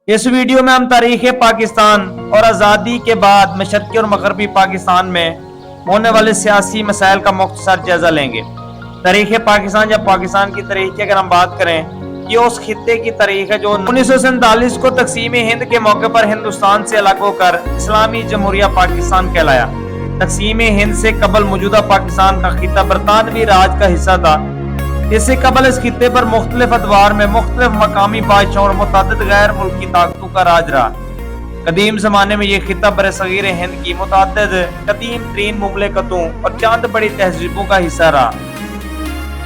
इस वीडियो में हम तारीख पाकिस्तान और आज़ादी के बाद मशरक़ी और मगरबी पाकिस्तान में होने वाले सियासी मसाइल का मुख्तसर जायजा लेंगे। तारीख पाकिस्तान या पाकिस्तान की तारीख की अगर हम बात करें, ये उस खित्ते की तारीख है जो 1947 को तकसीम हिंद के मौके पर हिंदुस्तान से अलग होकर इस्लामी जमहूरिया पाकिस्तान कहलाया। तकसीम हिंद से कबल मौजूदा पाकिस्तान का खित्ता बरतानवी राज का हिस्सा था। इससे कबल इस खित्ते पर मुख्तलिफ अदवार में मुख्तलिफ मकामी बादशाहों और मुतअद्दिद गैर मुल्की ताकतों का राज रहा। कदीम जमाने में यह खित्ता बरसगीर हिंद की मुतअद्दिद कदीम तरीन मुमलिकतों और चंद बड़ी तहजीबों का हिस्सा रहा।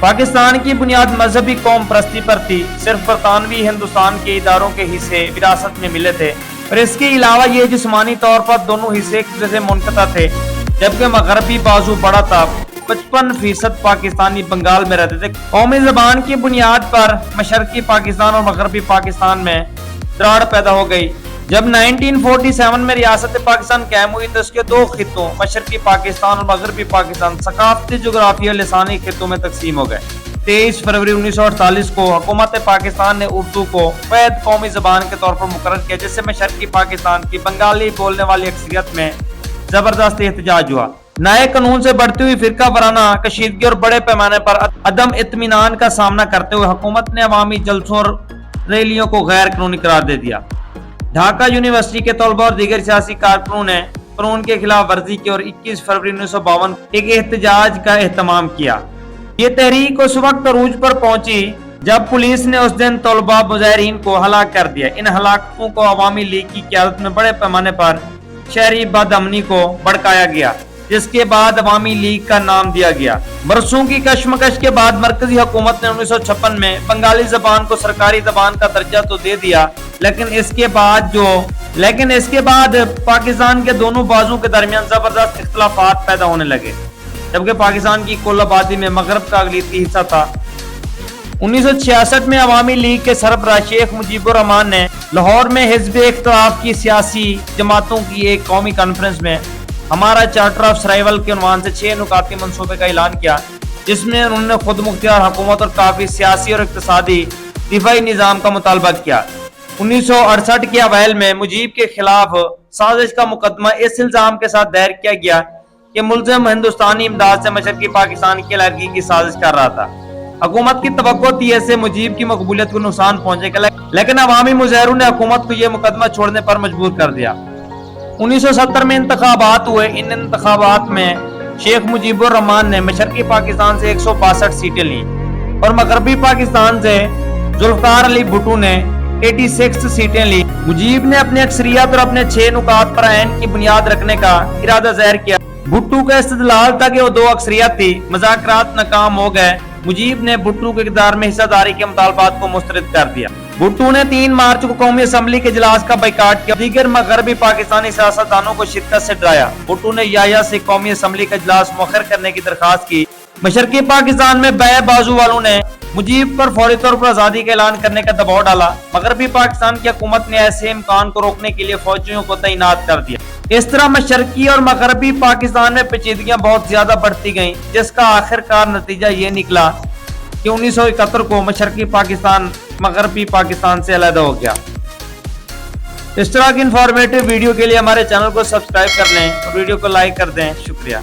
पाकिस्तान की बुनियाद मजहबी कौम परस्ती पर थी। सिर्फ बरतानवी हिंदुस्तान के इदारों के हिस्से विरासत में मिले थे और इसके अलावा ये जिस्मानी तौर पर दोनों हिस्से एक दूसरे से मुनक़ता थे। जबकि मगरबी बाजू बड़ा था। 55% पाकिस्तानी बंगाल में रहते थे। कौमी जबान की बुनियाद पर मशरकी पाकिस्तान और मगरबी पाकिस्तान में दरार पैदा हो गई। जब 1947 में रियासत पाकिस्तान कायम हुई तो इसके दो खित्तों मशरकी पाकिस्तान और मगरबी पाकिस्तान सकाफती, जोग्राफी और लिसानी खित्तों में तकसीम हो गए। 23 फरवरी 1948 को हुकूमत पाकिस्तान ने उर्दू को वैध कौमी जबान के तौर पर मुकर्रर किया, जिससे मशरकी पाकिस्तान की बंगाली बोलने वाली अक्सरियत में जबरदस्त एहतजाज हुआ। नए कानून से बढ़ती हुई फिरका वराना कशीदगी और बड़े पैमाने पर अदम इत्मीनान का सामना करते हुए हुकूमत ने अवामी जलसों और रैलियों को गैर कानूनी करार दे दिया। ढाका यूनिवर्सिटी के तलबा और दीगर सियासी कारकुनों ने कानून के खिलाफ वर्जी की और 21 फरवरी 1952 एक एहतजाज का एहतमाम किया। ये तहरीक उस वक्त अरूज पर पहुंची जब पुलिस ने उस दिन तलबा मुजाहिरीन को हलाक कर दिया। इन हलाकतों को अवामी लीग की क़यादत में बड़े पैमाने पर शहरी बदअमनी को भड़काया गया, जिसके बाद अवामी लीग का नाम दिया गया। बरसों की कशमकश के बाद मरकजी हुकूमत ने 1956 में बंगाली जबान को सरकारी जबान का दर्जा तो दे दिया, लेकिन इसके बाद पाकिस्तान के दोनों बाजुओं के दरमियान जबरदस्त इख्तलाफात पैदा होने लगे। जबकि पाकिस्तान की कुल आबादी में मगरब का अगलीती हिस्सा था। 1966 में अवामी लीग के सरबराह शेख मुजीबुर रहमान ने लाहौर में हिज़्ब इख्तिलाफ की सियासी जमातों की एक कौमी कॉन्फ्रेंस में हमारा चार्टर ऑफ सर्वाइवल के उन्वान से 6 नुकाती मंसूबे का ऐलान किया, जिसमें उन्होंने खुद मुख्तियार हुकूमत और काफी सियासी और इक्तिसादी दिफाई निज़ाम का मुतालबा किया। 1968 के अवैल में मुजीब के खिलाफ साजिश का मुकदमा इस इल्जाम के साथ दायर किया गया कि मुल्ज़िम हिंदुस्तानी इमदाद से मशरकी पाकिस्तान की अलहदगी की साजिश कर रहा था। हुकूमत की तवक्को थी ऐसे मुजीब की मकबूलियत को नुकसान पहुंचेगा, लेकिन अवामी मुजाहिरों ने हुकूमत को यह मुकदमा छोड़ने पर मजबूर कर दिया। 1970 में इंतखाबात हुए। इन इंतखाबात में शेख मुजीबुर रहमान ने मशरकी पाकिस्तान से 162 सीटें ली और मगरबी पाकिस्तान से जुल्फकार अली भुट्टो ने 86 सीटें ली। मुजीब ने अपनी अक्सरियत और अपने 6 नुकात पर ऐन की बुनियाद रखने का इरादा जाहिर किया। भुट्टो का इस्तेदलाल था कि वो 2 अक्सरियत थी। मज़ाकरात नाकाम हो गए। मुजीब ने भुट्टो के इक़्तिदार में हिस्सेदारी के मुतालबात को मुस्तरद कर दिया। भुट्टो ने 3 मार्च को कौमी असम्बली के इजलास का बाइकाट किया। दीगर मगरबी पाकिस्तानी सियासतदानों को शिद्दत से डराया। भुट्टो ने याया से कौमी असम्बली का इजलास मुअख्खर करने की दरखास्त की। मशरकी पाकिस्तान में बाएं बाजू वालों ने मुजीब पर फौरी तौर पर आजादी का ऐलान करने का दबाव डाला। मगरबी पाकिस्तान की हुकूमत ने ऐसे इम्कान को रोकने के लिए फौजियों को तैनात कर दिया। इस तरह मशरकी और मगरबी पाकिस्तान में पेचीदगियां बहुत ज्यादा बढ़ती गईं, जिसका आखिरकार नतीजा ये निकला कि 1971 को मशरकी पाकिस्तान मगरबी पाकिस्तान से अलग हो गया। इस तरह की इंफॉर्मेटिव वीडियो के लिए हमारे चैनल को सब्सक्राइब कर लें और वीडियो को लाइक कर दें। शुक्रिया।